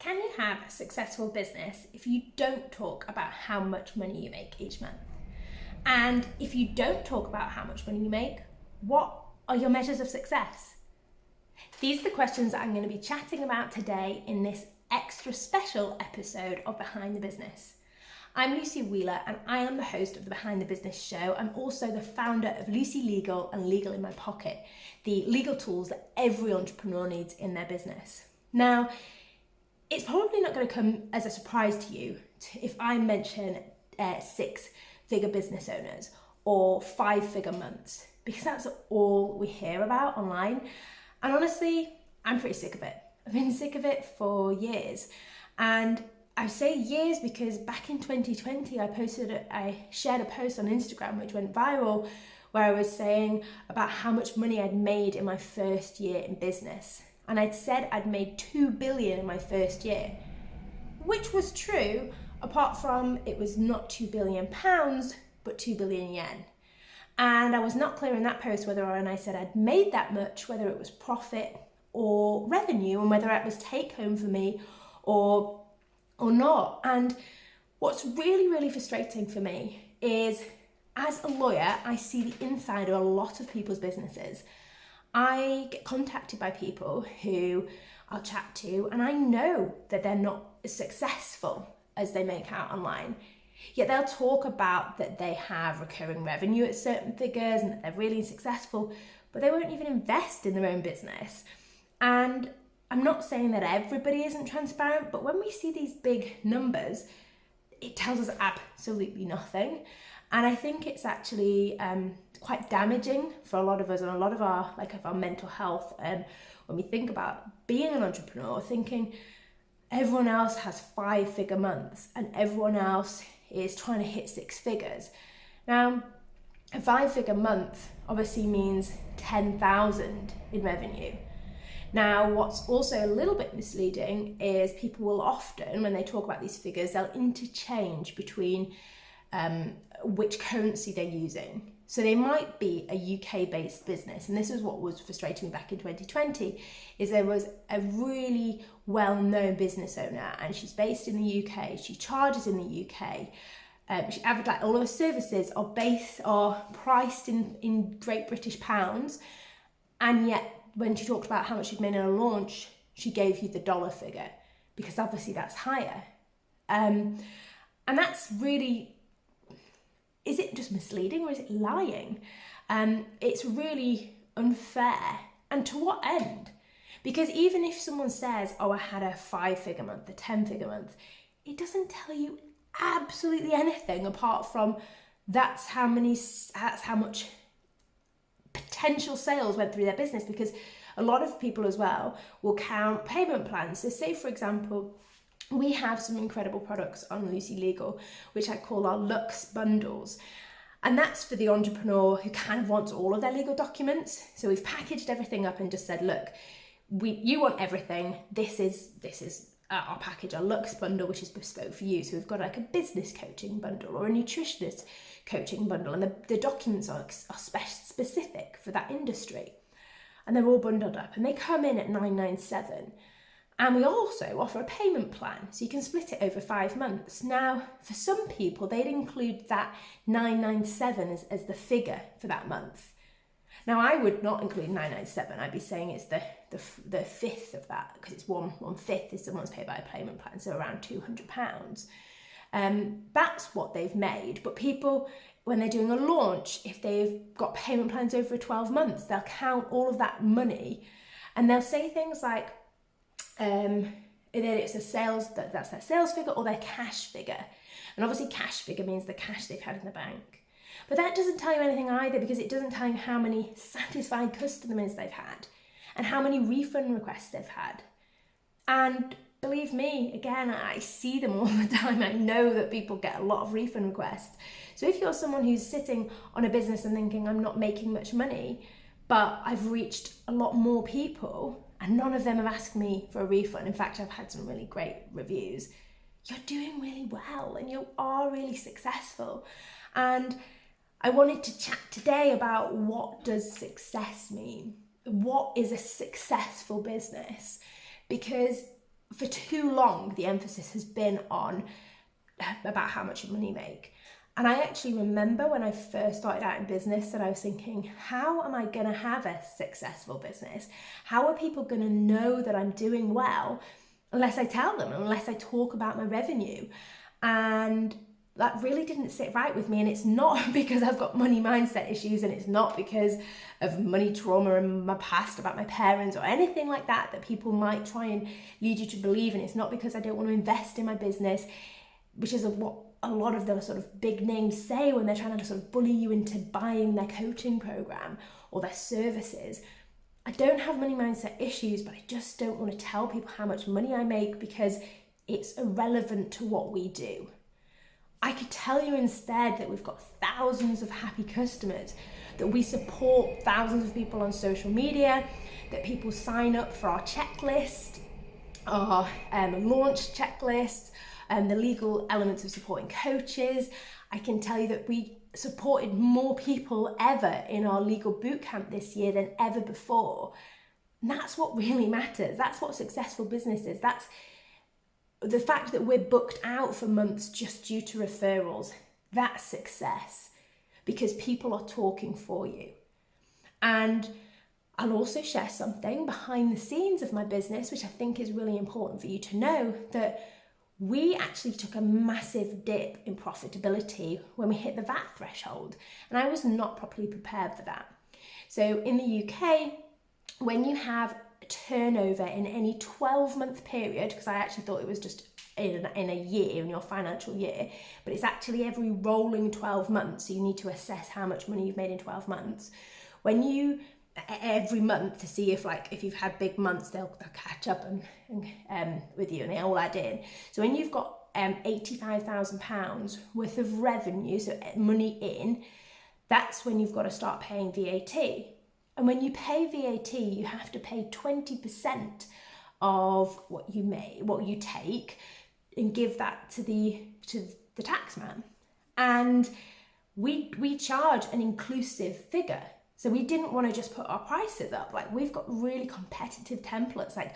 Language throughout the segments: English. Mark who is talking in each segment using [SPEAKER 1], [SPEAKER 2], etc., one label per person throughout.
[SPEAKER 1] Can you have a successful business if you don't talk about how much money you make each month? And if you don't talk about how much money you make, what are your measures of success? These are the questions that I'm going to be chatting about today in this extra special episode of Behind the Business. I'm Lucy Wheeler and I am the host of the Behind the Business show. I'm also the founder of Lucy Legal and Legal in My Pocket, the legal tools that every entrepreneur needs in their business. Now, it's probably not going to come as a surprise to you if I mention 6-figure business owners or 5-figure months, because that's all we hear about online. And honestly, I'm pretty sick of it. I've been sick of it for years. And I say years because back in 2020, I shared a post on Instagram which went viral where I was saying about how much money I'd made in my first year in business. And I'd said I'd made 2 billion in my first year, which was true, apart from it was not 2 billion pounds, but 2 billion yen. And I was not clear in that post whether when I said I'd made that much, whether it was profit or revenue, and whether it was take home for me or not. And what's really, really frustrating for me is, as a lawyer, I see the inside of a lot of people's businesses. I get contacted by people who I'll chat to, and I know that they're not as successful as they make out online. Yet they'll talk about that they have recurring revenue at certain figures and that they're really successful, but they won't even invest in their own business. And I'm not saying that everybody isn't transparent, but when we see these big numbers, it tells us absolutely nothing. And I think it's actually quite damaging for a lot of us and a lot of our mental health. When we think about being an entrepreneur, thinking everyone else has 5-figure months and everyone else is trying to hit 6 figures. Now, a 5-figure month obviously means 10,000 in revenue. Now, what's also a little bit misleading is people will often, when they talk about these figures, they'll interchange between which currency they're using. So they might be a UK-based business, and this is what was frustrating me back in 2020, is there was a really well-known business owner, and she's based in the UK, she charges in the UK, all of her services are priced in Great British pounds, and yet when she talked about how much she'd made in a launch, she gave you the dollar figure, because obviously that's higher. And that's really, is it just misleading or is it lying? It's really unfair. And to what end? Because even if someone says, oh, I had a 5-figure month, a 10-figure month, it doesn't tell you absolutely anything apart from that's how much potential sales went through their business, because a lot of people as well will count payment plans. So say, for example, we have some incredible products on Lucy Legal, which I call our Lux bundles. And that's for the entrepreneur who kind of wants all of their legal documents. So we've packaged everything up and just said, look, you want everything. This is our package, our Lux bundle, which is bespoke for you. So we've got like a business coaching bundle or a nutritionist coaching bundle, and the documents are specific for that industry, and they're all bundled up, and they come in at $997. And we also offer a payment plan, so you can split it over 5 months. Now, for some people, they'd include that $997 as the figure for that month. Now, I would not include $997. I'd be saying it's the fifth of that, because it's one fifth is the one's paid by a payment plan, so around £200. That's what they've made. But people, when they're doing a launch, if they've got payment plans over 12 months, they'll count all of that money, and they'll say things like, either it's that's their sales figure or their cash figure. And obviously cash figure means the cash they've had in the bank. But that doesn't tell you anything either, because it doesn't tell you how many satisfied customers they've had and how many refund requests they've had. And believe me, again, I see them all the time. I know that people get a lot of refund requests. So if you're someone who's sitting on a business and thinking, I'm not making much money, but I've reached a lot more people and none of them have asked me for a refund. In fact, I've had some really great reviews. You're doing really well and you are really successful. And I wanted to chat today about, what does success mean? What is a successful business? Because for too long, the emphasis has been on about how much money you make. And I actually remember when I first started out in business that I was thinking, how am I going to have a successful business? How are people going to know that I'm doing well unless I tell them, unless I talk about my revenue? And that really didn't sit right with me. And it's not because I've got money mindset issues, and it's not because of money trauma in my past about my parents or anything like that that people might try and lead you to believe. And it's not because I don't want to invest in my business, which is what a lot of the sort of big names say when they're trying to sort of bully you into buying their coaching program or their services. I don't have money mindset issues, but I just don't want to tell people how much money I make because it's irrelevant to what we do. I could tell you instead that we've got thousands of happy customers, that we support thousands of people on social media, that people sign up for our checklist, our launch checklist, the legal elements of supporting coaches. I can tell you that we supported more people ever in our legal bootcamp this year than ever before. And that's what really matters. That's what successful business is. That's the fact that we're booked out for months just due to referrals. That's success, because people are talking for you. And I'll also share something behind the scenes of my business, which I think is really important for you to know, that we actually took a massive dip in profitability when we hit the VAT threshold, and I was not properly prepared for that. So in the UK, when you have a turnover in any 12-month period, because I actually thought it was just in a year, in your financial year, but it's actually every rolling 12 months, so you need to assess how much money you've made in 12 months. When you every month to see if you've had big months, they'll catch up and with you, and they all add in. So when you've got £85,000 worth of revenue, so money in, that's when you've got to start paying VAT. And when you pay VAT, you have to pay 20% of what you take, and give that to the tax man. And we charge an inclusive figure. So we didn't want to just put our prices up. Like, we've got really competitive templates. Like,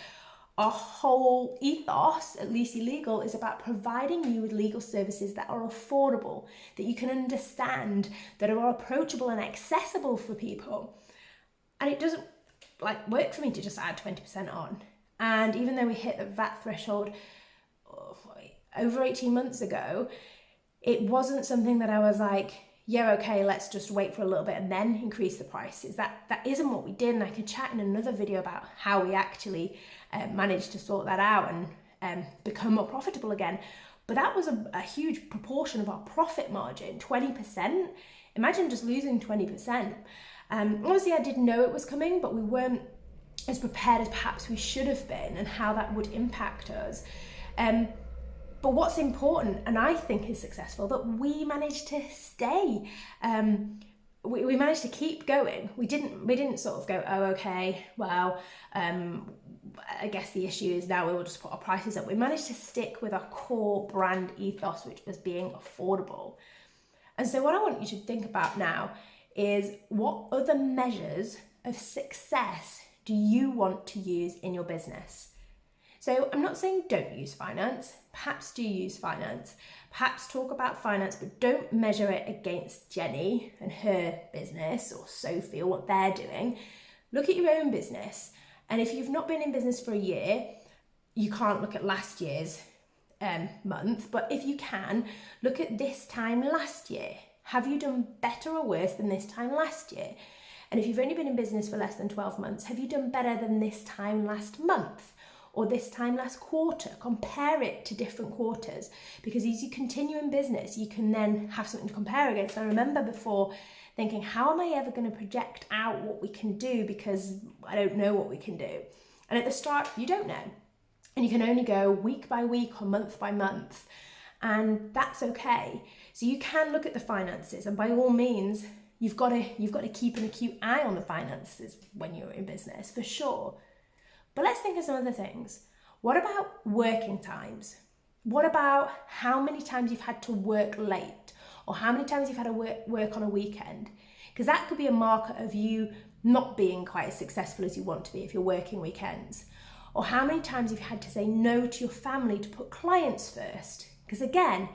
[SPEAKER 1] our whole ethos at Leasey Legal is about providing you with legal services that are affordable, that you can understand, that are approachable and accessible for people. And it doesn't work for me to just add 20% on. And even though we hit the VAT threshold over 18 months ago, it wasn't something that I was like, yeah, okay, let's just wait for a little bit and then increase the prices. That isn't what we did, and I could chat in another video about how we actually managed to sort that out and become more profitable again. But that was a huge proportion of our profit margin, 20%. Imagine just losing 20%. Obviously, I didn't know it was coming, but we weren't as prepared as perhaps we should have been, and how that would impact us. But what's important, and I think is successful, that we managed to stay. We managed to keep going. We didn't sort of go, oh, okay, well, I guess the issue is now we will just put our prices up. We managed to stick with our core brand ethos, which was being affordable. And so what I want you to think about now is, what other measures of success do you want to use in your business? So I'm not saying don't use finance. Perhaps do use finance. Perhaps talk about finance, but don't measure it against Jenny and her business, or Sophie or what they're doing. Look at your own business. And if you've not been in business for a year, you can't look at last year's month. But if you can, look at this time last year. Have you done better or worse than this time last year? And if you've only been in business for less than 12 months, have you done better than this time last month? Or this time last quarter? Compare it to different quarters, because as you continue in business, you can then have something to compare against. I remember before thinking, how am I ever going to project out what we can do, because I don't know what we can do. And at the start, you don't know. And you can only go week by week or month by month. And that's okay. So you can look at the finances, and by all means, you've got to keep an acute eye on the finances when you're in business, for sure. But let's think of some other things. What about working times? What about how many times you've had to work late, or how many times you've had to work on a weekend? Because that could be a marker of you not being quite as successful as you want to be if you're working weekends. Or how many times you've had to say no to your family to put clients first? Because again,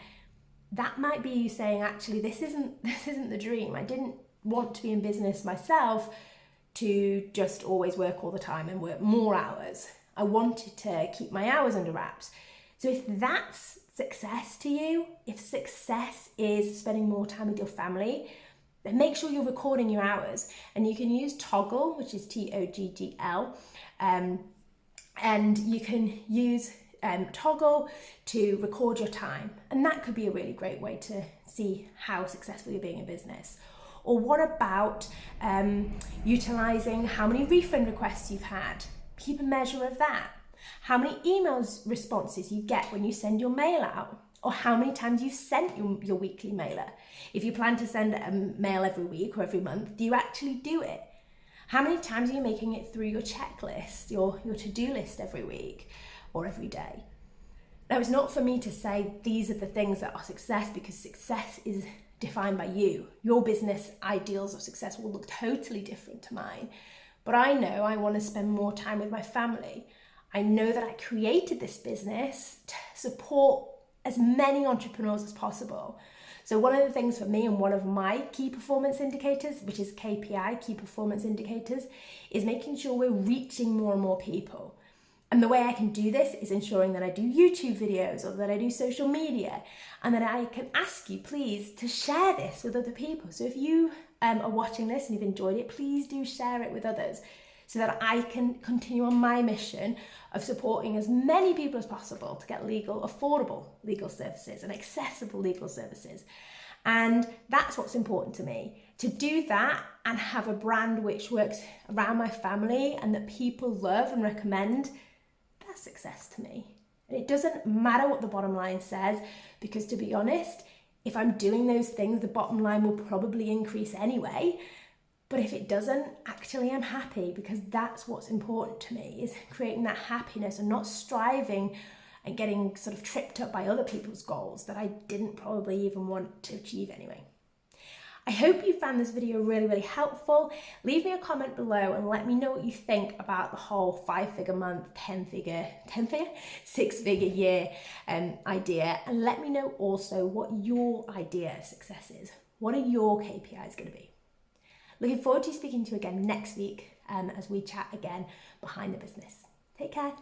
[SPEAKER 1] that might be you saying, actually, this isn't the dream. I didn't want to be in business myself to just always work all the time and work more hours. I wanted to keep my hours under wraps. So if that's success to you, if success is spending more time with your family, then make sure you're recording your hours. And you can use Toggl, which is Toggl, and you can use Toggl to record your time. And that could be a really great way to see how successful you're being in business. Or what about utilising how many refund requests you've had? Keep a measure of that. How many emails responses you get when you send your mail out, or how many times you've sent your weekly mailer. If you plan to send a mail every week or every month, do you actually do it? How many times are you making it through your checklist, your to-do list every week or every day? Now, it's not for me to say these are the things that are success, because success is defined by you. Your business ideals of success will look totally different to mine. But I know I want to spend more time with my family. I know that I created this business to support as many entrepreneurs as possible. So one of the things for me, and one of my key performance indicators, which is KPI, key performance indicators, is making sure we're reaching more and more people. And the way I can do this is ensuring that I do YouTube videos, or that I do social media, and that I can ask you, please, to share this with other people. So if you are watching this and you've enjoyed it, please do share it with others, so that I can continue on my mission of supporting as many people as possible to get affordable legal services and accessible legal services. And that's what's important to me. To do that and have a brand which works around my family and that people love and recommend, that's success to me. And it doesn't matter what the bottom line says, because to be honest, if I'm doing those things, the bottom line will probably increase anyway. But if it doesn't, actually I'm happy, because that's what's important to me, is creating that happiness and not striving and getting sort of tripped up by other people's goals that I didn't probably even want to achieve anyway. I hope you found this video really, really helpful. Leave me a comment below and let me know what you think about the whole 5-figure month, 6-figure year idea. And let me know also what your idea of success is. What are your KPIs going to be? Looking forward to speaking to you again next week as we chat again behind the business. Take care.